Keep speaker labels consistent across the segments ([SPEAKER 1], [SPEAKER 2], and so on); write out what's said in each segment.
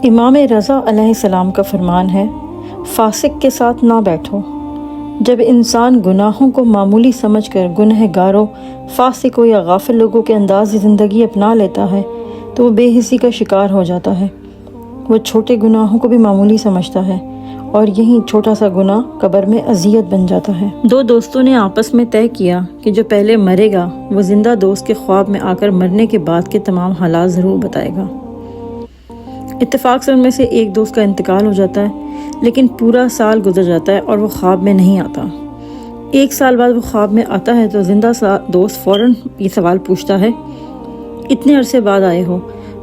[SPEAKER 1] امام رضا علیہ السلام کا فرمان ہے، فاسق کے ساتھ نہ بیٹھو۔ جب انسان گناہوں کو معمولی سمجھ کر گنہگاروں، فاسقوں یا غافل لوگوں کے انداز زندگی اپنا لیتا ہے تو وہ بے حسی کا شکار ہو جاتا ہے۔ وہ چھوٹے گناہوں کو بھی معمولی سمجھتا ہے اور یہی چھوٹا سا گناہ قبر میں اذیت بن جاتا ہے۔ دو دوستوں نے آپس میں طے کیا کہ جو پہلے مرے گا وہ زندہ دوست کے خواب میں آ کر مرنے کے بعد کے تمام حالات ضرور بتائے گا۔ اتفاق سے ان میں سے ایک دوست کا انتقال ہو جاتا ہے، لیکن پورا سال گزر جاتا ہے اور وہ خواب میں نہیں آتا۔ ایک سال بعد وہ خواب میں آتا ہے تو زندہ دوست فوراً یہ سوال پوچھتا ہے، اتنے عرصے بعد آئے ہو؟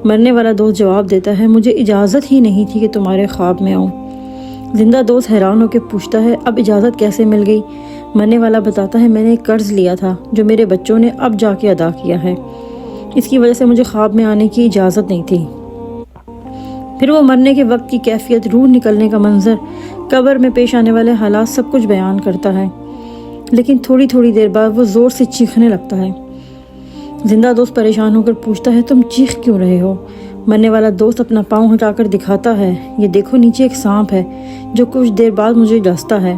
[SPEAKER 1] مرنے والا دوست جواب دیتا ہے، مجھے اجازت ہی نہیں تھی کہ تمہارے خواب میں آؤں۔ زندہ دوست حیران ہو کے پوچھتا ہے، اب اجازت کیسے مل گئی؟ مرنے والا بتاتا ہے، میں نے ایک قرض لیا تھا جو میرے بچوں نے اب جا کے ادا کیا ہے، اس کی وجہ سے مجھے خواب میں آنے کی اجازت نہیں تھی۔ پھر وہ مرنے کے وقت کی کیفیت، روح نکلنے کا منظر، قبر میں پیش آنے والے حالات سب کچھ بیان کرتا ہے، لیکن تھوڑی تھوڑی دیر بعد وہ زور سے چیخنے لگتا ہے۔ زندہ دوست پریشان ہو کر پوچھتا ہے، تم چیخ کیوں رہے ہو؟ مرنے والا دوست اپنا پاؤں ہٹا کر دکھاتا ہے، یہ دیکھو نیچے ایک سانپ ہے جو کچھ دیر بعد مجھے ڈستا ہے۔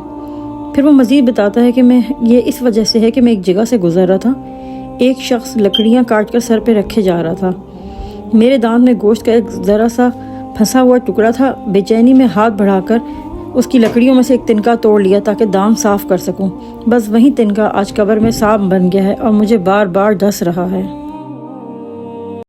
[SPEAKER 1] پھر وہ مزید بتاتا ہے کہ یہ اس وجہ سے ہے کہ میں ایک جگہ سے گزر رہا تھا، ایک شخص لکڑیاں کاٹ کر سر پہ رکھے جا رہا تھا، میرے دانت میں گوشت کا ایک ذرا سا پھنسا ہوا ٹکڑا تھا، بے چینی میں ہاتھ بڑھا کر اس کی لکڑیوں میں سے ایک تنکا توڑ لیا تاکہ دانت صاف کر سکوں، بس وہی تنکا آج قبر میں سانپ بن گیا ہے اور مجھے بار بار ڈس رہا ہے۔